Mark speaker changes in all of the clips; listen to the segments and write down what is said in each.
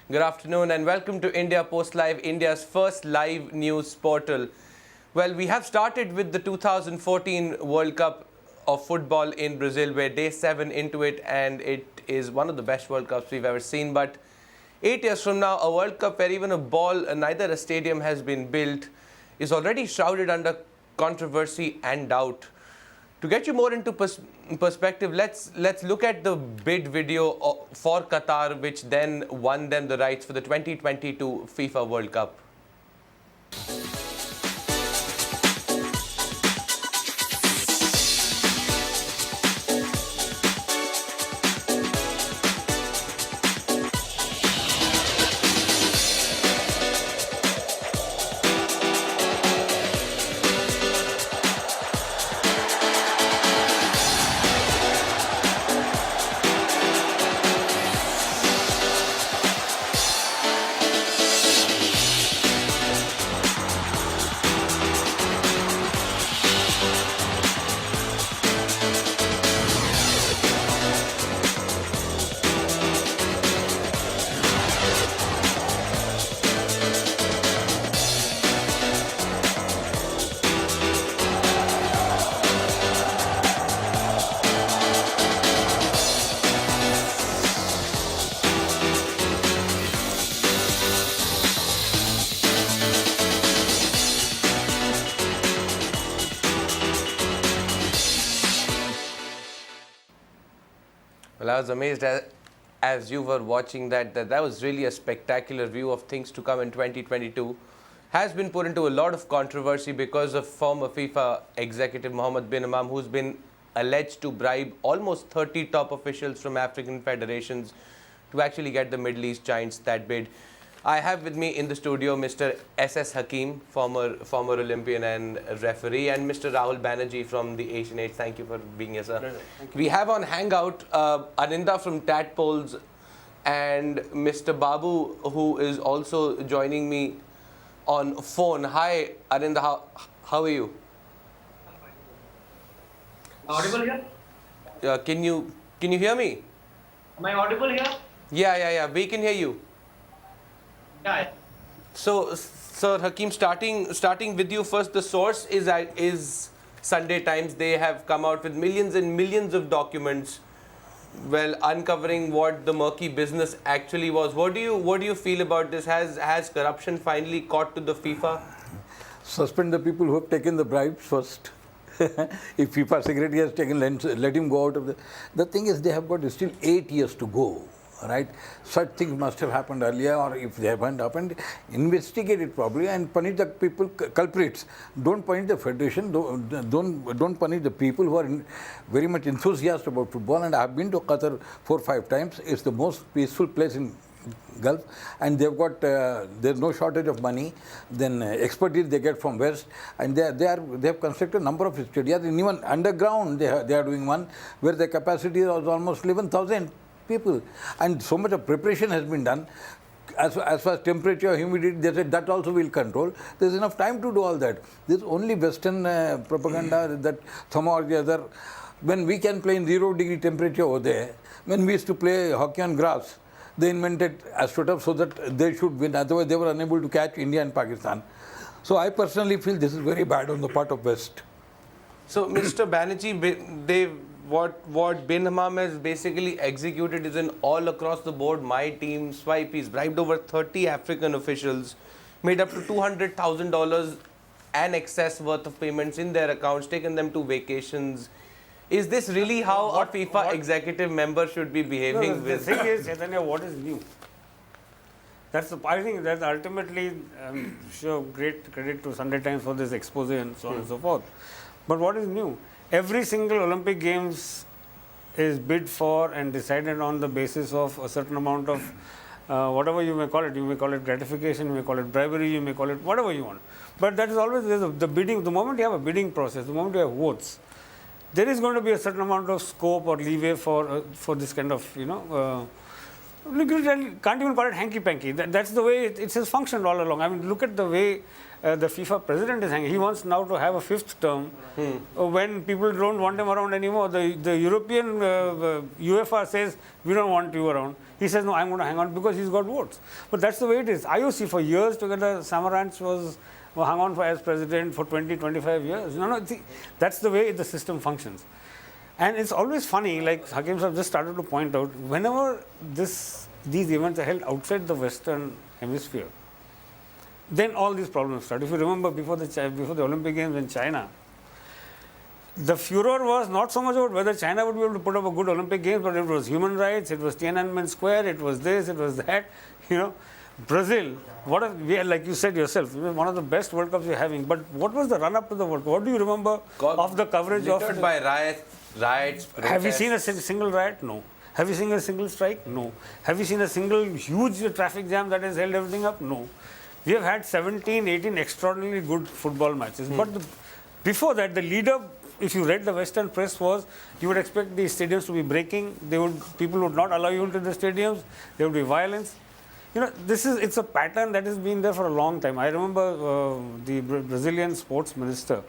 Speaker 1: Good afternoon and welcome to India Post Live, India's first live news portal. Well, we have started with the 2014 World Cup of football in Brazil. We're day 7 into it and it is one of the best World Cups we've ever seen. But 8 years from now, a World Cup where even a ball, neither a stadium has been built, is already shrouded under controversy and doubt. To get you more into perspective, let's look at the bid video for Qatar, which then won them the rights for the 2022 FIFA World Cup. Well, I was amazed as you were watching that was really a spectacular view of things to come in 2022. Has been put into a lot of controversy because of former FIFA executive Mohammed bin Imam, who's been alleged to bribe almost 30 top officials from African federations to actually get the Middle East Giants that bid. I have with me in the studio Mr. S.S. Hakim, former Olympian and referee, and Mr. Rahul Banerjee from the Asian Age. Thank you for being here, sir. We have on Hangout Aninda from Tadpoles and Mr. Babu, who is also joining me on phone. Hi, Aninda. How are you?
Speaker 2: Audible here?
Speaker 1: Can you hear me?
Speaker 2: Am I audible here?
Speaker 1: Yeah. We can hear you.
Speaker 2: Yeah.
Speaker 1: So, Sir Hakim, starting with you first, the source is Sunday Times. They have come out with millions and millions of documents, well, uncovering what the murky business actually was. What do you feel about this? Has corruption finally caught to the FIFA?
Speaker 3: Suspend the people who have taken the bribes first. If FIFA secretary has taken, let him go out of the thing is, they have got still 8 years to go. Right, such things must have happened earlier, or if they haven't happened, investigate it properly and punish the people culprits. Don't punish the federation. Don't punish the people who are very much enthusiastic about football. And I have been to Qatar 4 or 5 times. It's the most peaceful place in Gulf, and they've got there's no shortage of money. Then expertise they get from West, and they have constructed a number of stadiums. And even underground they are doing one where the capacity was almost 11,000. people, and so much of preparation has been done. As far as temperature, humidity, they said that also will control. There's enough time to do all that. There's only Western propaganda that somehow or the other, when we can play in 0-degree temperature over there, when we used to play hockey on grass, they invented AstroTurf so that they should win. Otherwise, they were unable to catch India and Pakistan. So I personally feel this is very bad on the part of West.
Speaker 1: So, Mr. Banerjee, what bin Imam has basically executed is an all across the board my team swipe. He's bribed over 30 African officials, made up to $200,000 and excess worth of payments in their accounts, taken them to vacations. Is this really how a FIFA executive member should be behaving?
Speaker 4: The thing is, Chaitanya, what is new? I think that ultimately, show great credit to Sunday Times for this expose and so on and so forth. But what is new? Every single Olympic Games is bid for and decided on the basis of a certain amount of whatever you may call it. You may call it gratification, you may call it bribery, you may call it whatever you want. But that is always the bidding. The moment you have a bidding process, the moment you have votes, there is going to be a certain amount of scope or leeway for this kind of Look, you can't even call it hanky-panky. That's the way it has functioned all along. I mean, look at the way the FIFA president is hanging. He wants now to have a 5th term when people don't want him around anymore. The European UEFA says, we don't want you around. He says, no, I'm going to hang on because he's got votes. But that's the way it is. IOC, for years together, Samaranch was hung on as president for 20, 25 years. No, see, that's the way the system functions. And it's always funny, like Hakim Sahib just started to point out, whenever these events are held outside the Western Hemisphere, then all these problems start. If you remember before the Olympic Games in China, the furor was not so much about whether China would be able to put up a good Olympic Games, but it was human rights, it was Tiananmen Square, it was this, it was that. Brazil, like you said yourself, one of the best World Cups we're having. But what was the run-up to the World Cup? What do you remember of the coverage of
Speaker 1: it? By riots, protests.
Speaker 4: Have you seen a single riot? No. Have you seen a single strike? No. Have you seen a single huge traffic jam that has held everything up? No. We have had 17, 18 extraordinarily good football matches. But before that, the lead-up, if you read the Western press, was you would expect the stadiums to be breaking. People would not allow you into the stadiums. There would be violence. It's a pattern that has been there for a long time. I remember the Brazilian sports minister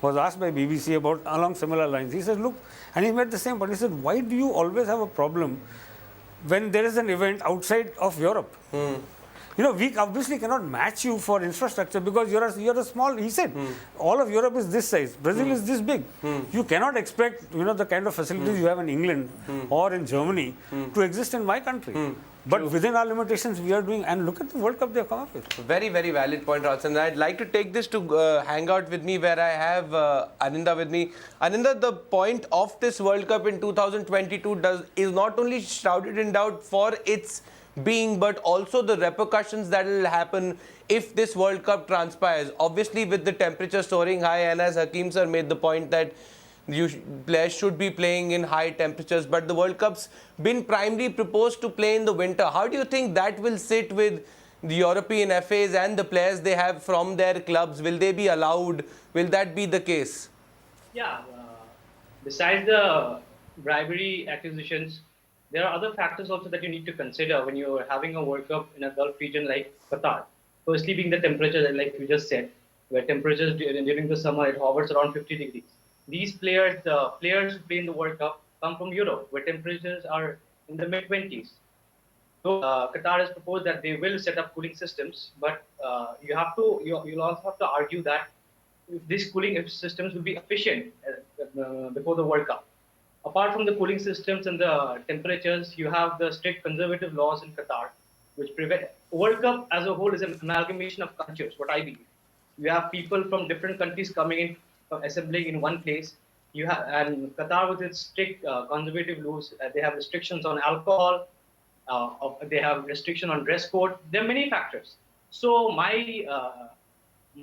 Speaker 4: was asked by BBC along similar lines. He said, look, and he made the same point. He said, why do you always have a problem when there is an event outside of Europe? We obviously cannot match you for infrastructure because you're a small, he said, all of Europe is this size, Brazil is this big. You cannot expect, the kind of facilities you have in England or in Germany to exist in my country. But within our limitations, we are doing, and look at the World Cup they have come up with.
Speaker 1: Very, very valid point, Ralston. I'd like to take this to hang out with me where I have Aninda with me. Aninda, the point of this World Cup in 2022 is not only shrouded in doubt for its being, but also the repercussions that will happen if this World Cup transpires. Obviously, with the temperature soaring high, and as Hakim sir made the point that players should be playing in high temperatures, but the World Cup's been primarily proposed to play in the winter. How do you think that will sit with the European FAs and the players they have from their clubs? Will they be allowed? Will that be the case?
Speaker 2: Yeah. Besides the bribery accusations, there are other factors also that you need to consider when you're having a World Cup in a Gulf region like Qatar. Firstly, being the temperature, like you just said, where temperatures during the summer, it hovers around 50 degrees. These players, the players who play in the World Cup, come from Europe, where temperatures are in the mid-20s. So Qatar has proposed that they will set up cooling systems, but you'll also have to argue that these cooling systems will be efficient before the World Cup. Apart from the cooling systems and the temperatures, you have the strict conservative laws in Qatar, which prevent World Cup as a whole is an amalgamation of cultures. What I believe, you have people from different countries coming in, assembling in one place. And Qatar with its strict conservative laws, they have restrictions on alcohol, they have restriction on dress code. There are many factors. So my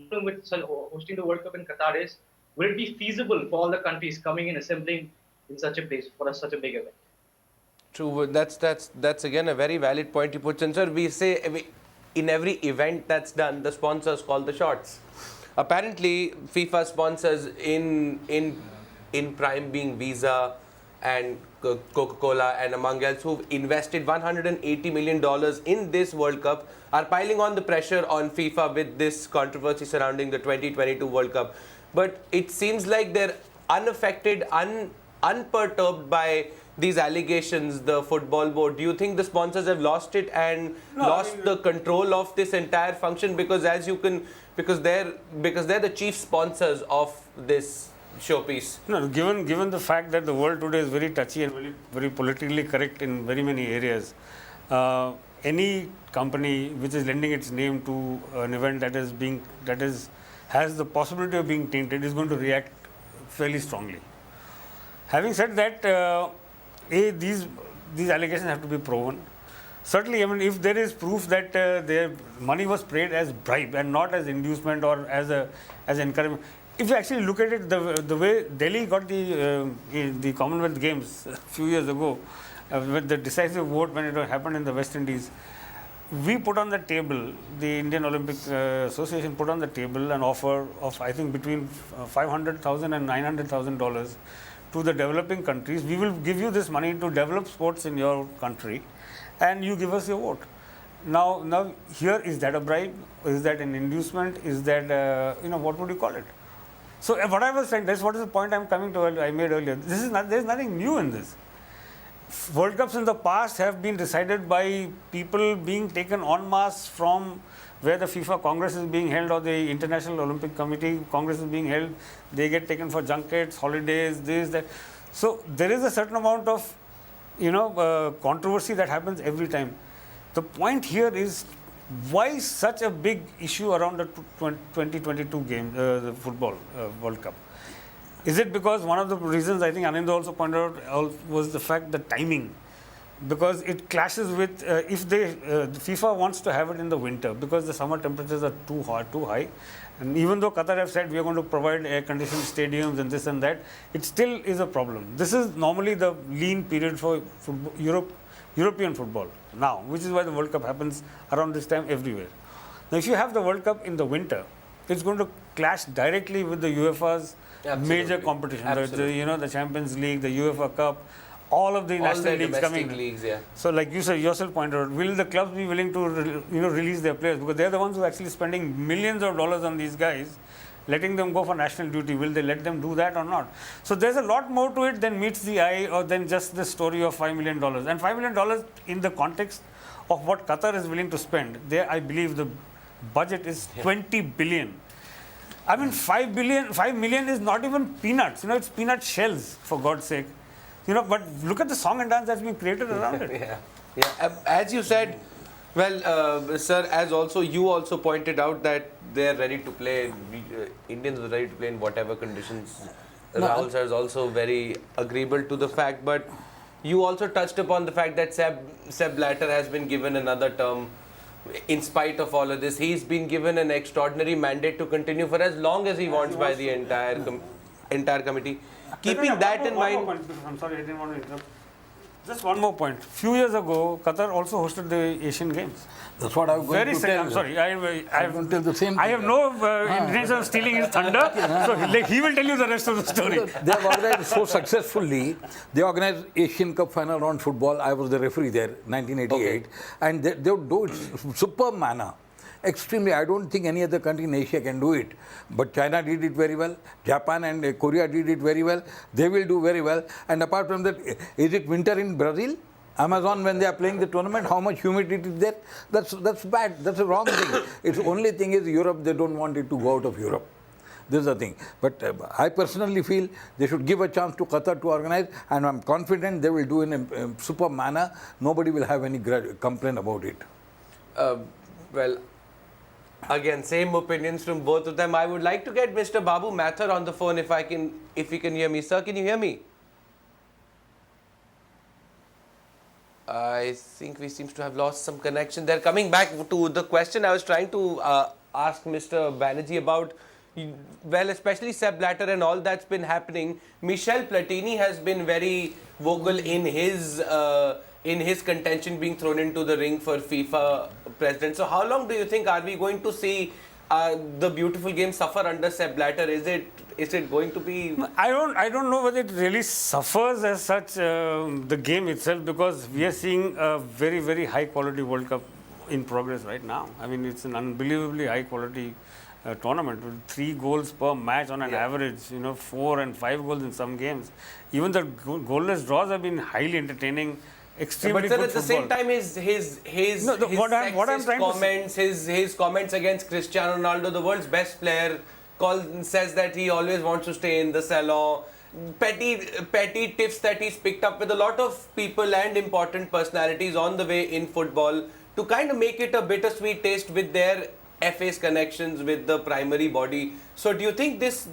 Speaker 2: problem with hosting the World Cup in Qatar is, will it be feasible for all the countries coming in, assembling in such a place for such a big event?
Speaker 1: True. That's again a very valid point you put in, sir. We say in every event that's done, the sponsors call the shots. Apparently, FIFA sponsors in prime being Visa and Coca-Cola and among else, who've invested $180 million in this World Cup, are piling on the pressure on FIFA with this controversy surrounding the 2022 World Cup. But it seems like they're unaffected, unperturbed by these allegations, the football board. Do you think the sponsors have lost it and lost the control of this entire function? Because because they're the chief sponsors of this showpiece.
Speaker 4: No, given the fact that the world today is very touchy and very, very politically correct in very many areas, any company which is lending its name to an event that has the possibility of being tainted is going to react fairly strongly. Having said that, these allegations have to be proven. Certainly, I mean, if there is proof that their money was paid as bribe and not as inducement or as encouragement. If you actually look at it, the way Delhi got the Commonwealth Games a few years ago, with the decisive vote when it happened in the West Indies, we put on the table, the Indian Olympic Association put on the table an offer of, I think, between $500,000 and $900,000 to the developing countries, we will give you this money to develop sports in your country, and you give us your vote. Now here, is that a bribe? Is that an inducement? Is that what would you call it? So what I was saying, that's what is the point I'm coming to. I made earlier. There's nothing new in this. World Cups in the past have been decided by people being taken en masse from where the FIFA Congress is being held or the International Olympic Committee Congress is being held. They get taken for junkets, holidays, this, that. So there is a certain amount of controversy that happens every time. The point here is, why such a big issue around the 2022 game, the football World Cup? Is it because one of the reasons, I think Anand also pointed out, was the fact, the timing, because it clashes with if the FIFA wants to have it in the winter because the summer temperatures are too high, and even though Qatar have said we are going to provide air-conditioned stadiums and this and that, it still is a problem. This is normally the lean period for football, European football now, which is why the World Cup happens around this time everywhere. Now, if you have the World Cup in the winter, it's going to clash directly with the UEFA's major competition, the Champions League, the UEFA Cup, all of the national leagues coming.
Speaker 1: Leagues, yeah.
Speaker 4: So, like you said, yourself pointed out, will the clubs be willing to release their players, because they're the ones who are actually spending millions of dollars on these guys, letting them go for national duty? Will they let them do that or not? So there's a lot more to it than meets the eye, or than just the story of $5 million. And $5 million in the context of what Qatar is willing to spend, there I believe the budget is 20 billion. I mean, 5 million is not even peanuts. It's peanut shells, for God's sake. But look at the song and dance that's been created around it.
Speaker 1: Yeah. As you said, well, sir, as also you also pointed out that they're ready to play. Indians are ready to play in whatever conditions. Rahul sir is also very agreeable to the fact, but you also touched upon the fact that Sepp Blatter has been given another term. In spite of all of this, he's been given an extraordinary mandate to continue for as long as he wants by the entire committee. Keeping that in mind,
Speaker 4: I'm sorry, I didn't want to interrupt. Just one more point. Few years ago, Qatar also hosted the Asian Games.
Speaker 3: That's what I was going to tell.
Speaker 4: I'm sorry.
Speaker 3: I'm going to tell the same thing.
Speaker 4: I have no intention of stealing his thunder. So he will tell you the rest of the story.
Speaker 3: They have organized so successfully. They organized Asian Cup final round football. I was the referee there, 1988. And they do it superb manner. Extremely. I don't think any other country in Asia can do it. But China did it very well. Japan and Korea did it very well. They will do very well. And apart from that, is it winter in Brazil? Amazon, when they are playing the tournament, how much humidity is there? That's bad. That's a wrong thing. Its only thing is Europe, they don't want it to go out of Europe. This is the thing. But I personally feel they should give a chance to Qatar to organize, and I'm confident they will do in a superb manner. Nobody will have any complaint about it.
Speaker 1: Well, again, same opinions from both of them. I would like to get Mr. Babu Mathur on the phone if you can hear me. Sir, can you hear me? I think we seem to have lost some connection. They're coming back to the question I was trying to ask Mr. Banerjee about. Well, especially Sepp Blatter and all that's been happening. Michel Platini has been very vocal in his contention being thrown into the ring for FIFA president. So how long do you think are we going to see the beautiful game suffer under Sepp Blatter? Is it going to be?
Speaker 4: I don't know whether it really suffers as such, the game itself, because we are seeing a very, very high quality World Cup in progress right now. I mean, it's an unbelievably high quality tournament with 3 goals per match on an average, 4 and 5 goals in some games. Even the goalless draws have been highly entertaining. Extremely
Speaker 1: but sir,
Speaker 4: good
Speaker 1: at the
Speaker 4: football.
Speaker 1: same time, his comments against Cristiano Ronaldo, the world's best player, says that he always wants to stay in the salon. Petty tips that he's picked up with a lot of people and important personalities on the way in football to kind of make it a bittersweet taste with their FA's connections with the primary body. So, do you think this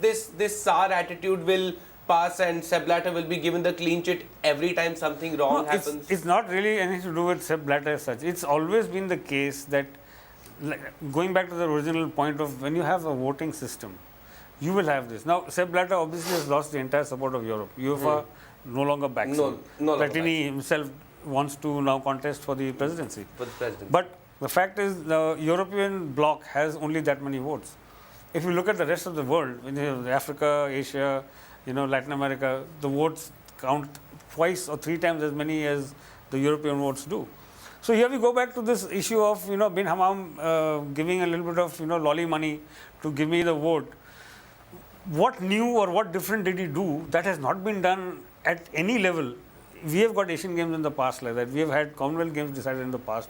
Speaker 1: sour attitude will pass and Sepp Blatter will be given the clean sheet every time something wrong happens?
Speaker 4: It's not really anything to do with Sepp Blatter as such. It's always been the case that, going back to the original point of when you have a voting system, you will have this. Now, Sepp Blatter obviously has lost the entire support of Europe. UEFA no longer backs him. Platini himself wants to now contest for the presidency. But the fact is, the European bloc has only that many votes. If you look at the rest of the world, Africa, Asia, Latin America, the votes count twice or three times as many as the European votes do. So here we go back to this issue of bin Hammam giving a little bit of lolly money to give me the vote. What new or what different did he do that has not been done at any level? We have got Asian Games in the past like that. We have had Commonwealth Games decided in the past.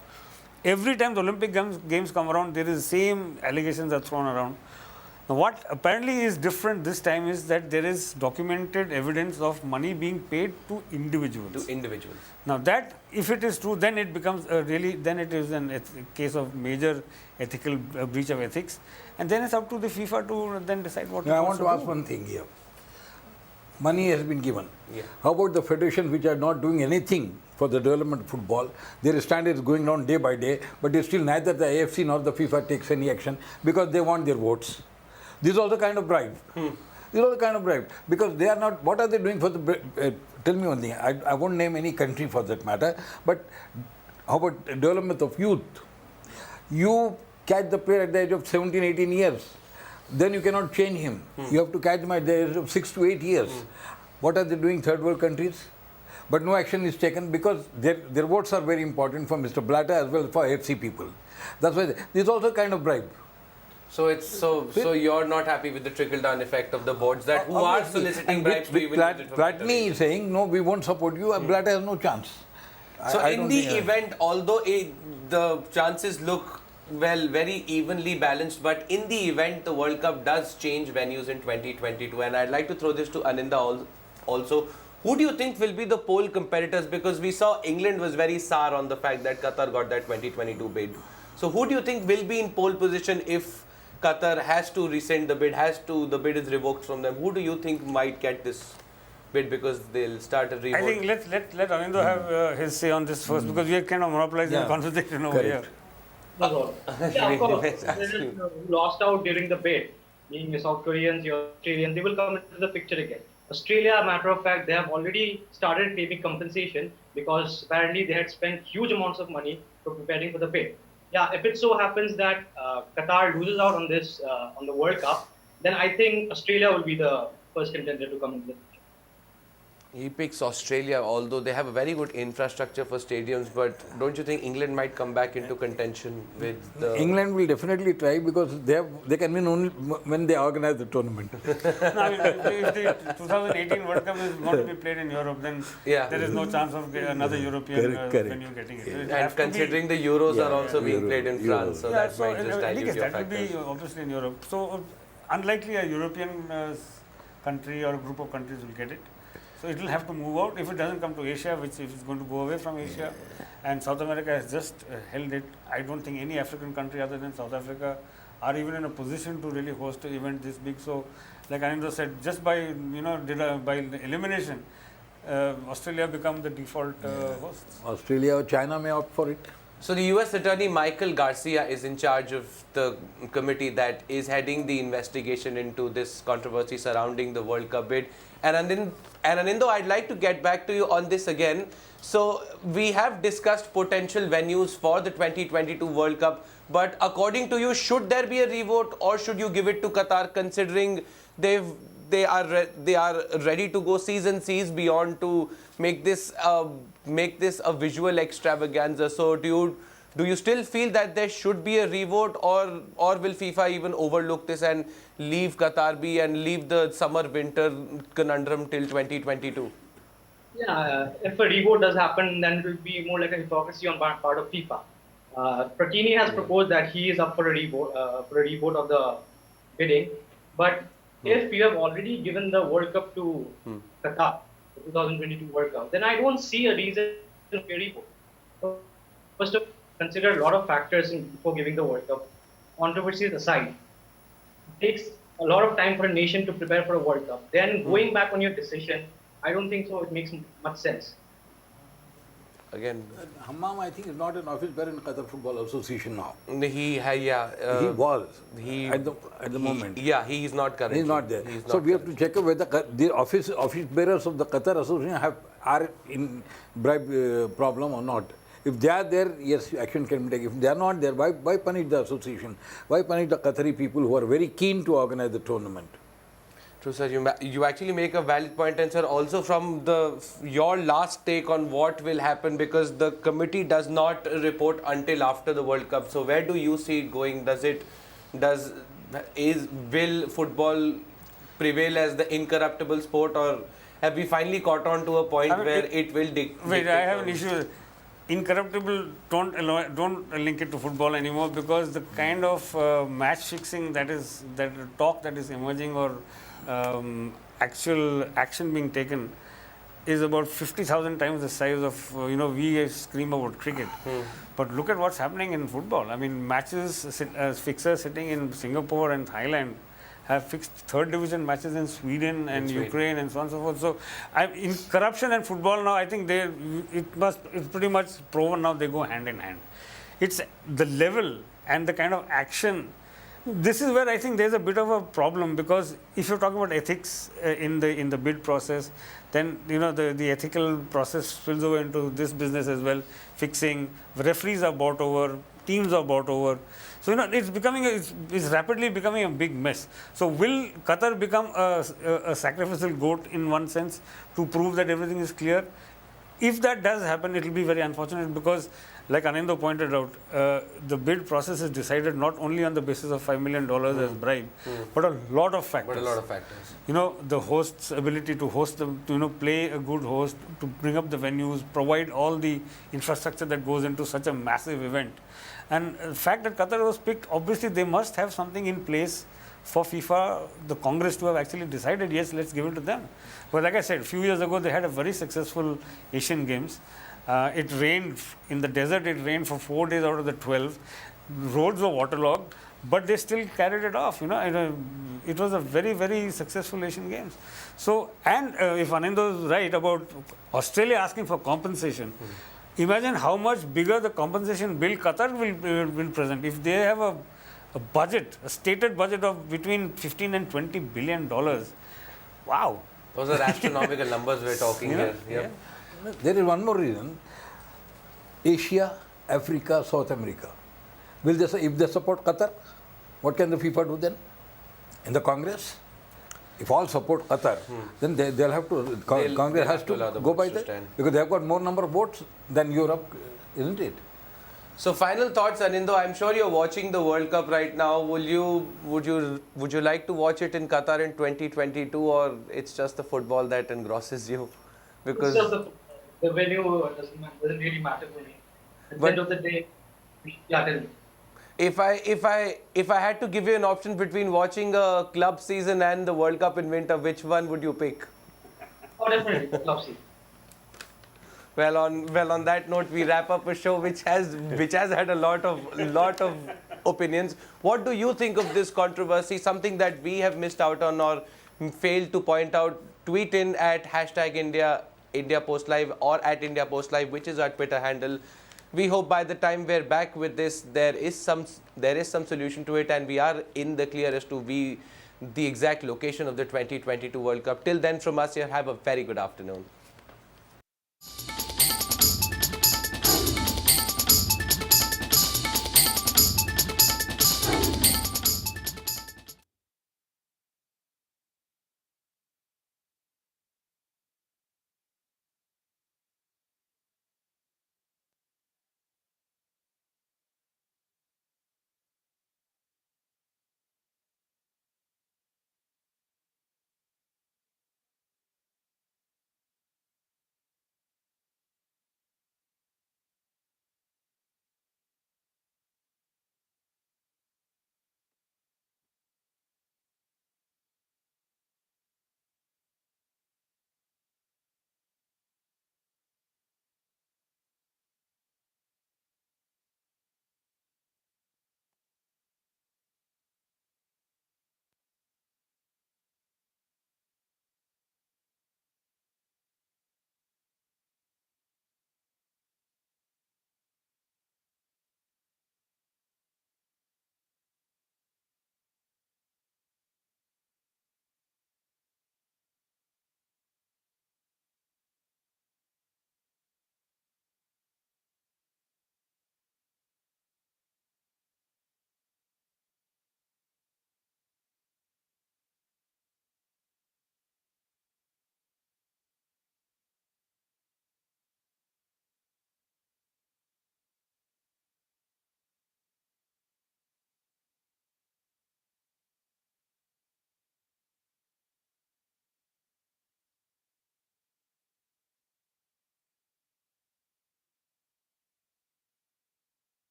Speaker 4: Every time the Olympic games come around, there is same allegations are thrown around. Now, what apparently is different this time is that there is documented evidence of money being paid to individuals. Now, that if it is true, then it becomes then it is a case of major ethical breach of ethics, and then it's up to the FIFA to then decide what.
Speaker 3: Now, I want to ask one thing here. Money has been given.
Speaker 1: Yeah.
Speaker 3: How about the federations which are not doing anything for the development of football? Their standard is going down day by day, but still neither the AFC nor the FIFA takes any action because they want their votes. This is also kind of bribe. This is also kind of bribe because they are not. What are they doing for the? Tell me one thing. I won't name any country for that matter. But how about development of youth? You catch the player at the age of 17, 18 years. Then you cannot change him. You have to catch him at the age of 6 to 8 years. What are they doing, third world countries? But no action is taken because their votes are very important for Mr. Blatter as well as for AFC people. That's why this is also kind of bribe.
Speaker 1: So it's so you're not happy with the trickle down effect of the boards that who are soliciting bribes to even use it for better
Speaker 3: Platini is saying no, we won't support you. Blatter has no chance.
Speaker 1: So
Speaker 3: I
Speaker 1: in
Speaker 3: don't
Speaker 1: the
Speaker 3: think-
Speaker 1: event, although the chances look very evenly balanced, but in the event the World Cup does change venues in 2022, and I'd like to throw this to Aninda also. Who do you think will be the pole competitors? Because we saw England was very sour on the fact that Qatar got that 2022 bid. So who do you think will be in pole position if Qatar has to rescind the bid, the bid is revoked from them? Who do you think might get this bid because they'll start a revote?
Speaker 4: I think let Anindya have his say on this first because we are kind of monopolizing the conversation over here.
Speaker 2: That's all. Yeah, of course. Lost out during the bid, being your South Koreans, your Australians, they will come into the picture again. Australia, matter of fact, they have already started claiming compensation because apparently they had spent huge amounts of money for preparing for the bid. Yeah, if it so happens that Qatar loses out on this on the World Cup, then I think Australia will be the first contender to come into the picture.
Speaker 1: He picks Australia, although they have a very good infrastructure for stadiums, but don't you think England might come back into contention with the...
Speaker 3: England will definitely try because they can win only when they organize the tournament.
Speaker 4: No, I mean, if the 2018 World Cup is going to be played in Europe, then there is no chance of another European venue getting it.
Speaker 1: And considering the Euros are also being played in France, so that might just dilute your
Speaker 4: that will be
Speaker 1: factors.
Speaker 4: obviously in Europe. So unlikely a European country or a group of countries will get it. So it will have to move out. If it doesn't come to Asia, which if it's going to go away from Asia, and South America has just held it, I don't think any African country other than South Africa are even in a position to really host an event this big. So, like Anindya said, just by by elimination, Australia become the default hosts.
Speaker 3: Australia or China may opt for it.
Speaker 1: So the US Attorney Michael Garcia is in charge of the committee that is heading the investigation into this controversy surrounding the World Cup bid. And Anindo, I'd like to get back to you on this again. So we have discussed potential venues for the 2022 World Cup, but according to you, should there be a revote or should you give it to Qatar, considering they are ready to go seas and seas beyond to make this a visual extravaganza? So do you still feel that there should be a revote, or will FIFA even overlook this and leave Qatar be and leave the summer-winter conundrum till 2022?
Speaker 2: Yeah, if a revote does happen, then it will be more like a hypocrisy on part of FIFA. Platini has proposed that he is up for a revote of the bidding, but if you have already given the World Cup to Qatar, the 2022 World Cup, then I don't see a reason for a revote. First of all, consider a lot of factors before giving the World Cup. Controversies aside, it takes a lot of time for a nation to prepare for a World Cup. Then going back on your decision, I don't think so. It makes much sense.
Speaker 1: Again,
Speaker 3: Hammam, I think, is not an office bearer in Qatar Football Association now.
Speaker 1: he
Speaker 3: Was at the moment.
Speaker 1: Yeah, he is not currently.
Speaker 3: He's not there. So we have to check whether the office bearers of the Qatar Association are in bribe problem or not. If they are there, yes, action can be taken. If they are not there, why punish the association? Why punish the Qatari people who are very keen to organize the tournament?
Speaker 1: True, sir. You actually make a valid point, and sir, also from your last take on what will happen, because the committee does not report until after the World Cup. So where do you see it going? Will football prevail as the incorruptible sport, or have we finally caught on to a point where it will
Speaker 4: Wait, I have an issue. Incorruptible, don't link it to football anymore, because the kind of match fixing that is emerging, or actual action being taken, is about 50,000 times the size of we scream about cricket. But look at what's happening in football. I mean, fixers sitting in Singapore and Thailand have fixed third division matches in Sweden and Ukraine and so on and so forth. So, in corruption and football now, I think it's pretty much proven now they go hand in hand. It's the level and the kind of action. This is where I think there's a bit of a problem, because if you're talking about ethics in the bid process, then the ethical process spills over into this business as well. Fixing, referees are bought over, teams are bought over. So it's rapidly becoming a big mess. So will Qatar become a sacrificial goat in one sense to prove that everything is clear? If that does happen, it will be very unfortunate, because like Anindya pointed out, the bid process is decided not only on the basis of $5 million as bribe, but a lot of factors. The host's ability to host them, to play a good host, to bring up the venues, provide all the infrastructure that goes into such a massive event. And the fact that Qatar was picked, obviously they must have something in place for FIFA, the Congress, to have actually decided, yes, let's give it to them. But like I said, a few years ago, they had a very successful Asian Games. It rained in the desert, it rained for 4 days out of the 12. Roads were waterlogged, but they still carried it off. It was a very, very successful Asian Games. So, and if Anindya is right about Australia asking for compensation, imagine how much bigger the compensation bill Qatar will present. If they have a budget, a stated budget of between 15 and 20 billion dollars, wow.
Speaker 1: Those are astronomical numbers we're talking here.
Speaker 3: Yeah. There is one more reason. Asia, Africa, South America. If they support Qatar, what can the FIFA do then? In the Congress? If all support Qatar, then they'll have to, Congress has to go by that, because they have got more number of votes than Europe, isn't it?
Speaker 1: So final thoughts, Anindya. I'm sure you're watching the World Cup right now. Would you like to watch it in Qatar in 2022, or it's just the football that engrosses you? Because
Speaker 2: it's just the venue doesn't really matter for me. At the end of the day, yeah, tell me.
Speaker 1: If I had to give you an option between watching a club season and the World Cup in winter, which one would you pick?
Speaker 2: Oh, definitely, the club season.
Speaker 1: Well, on that note, we wrap up a show which has had a lot of opinions. What do you think of this controversy? Something that we have missed out on or failed to point out? Tweet in at #IndiaPostLive or at @IndiaPostLive, which is our Twitter handle. We hope by the time we're back with this, there is some solution to it, and we are in the clear as to the exact location of the 2022 World Cup. Till then, from us here, have a very good afternoon.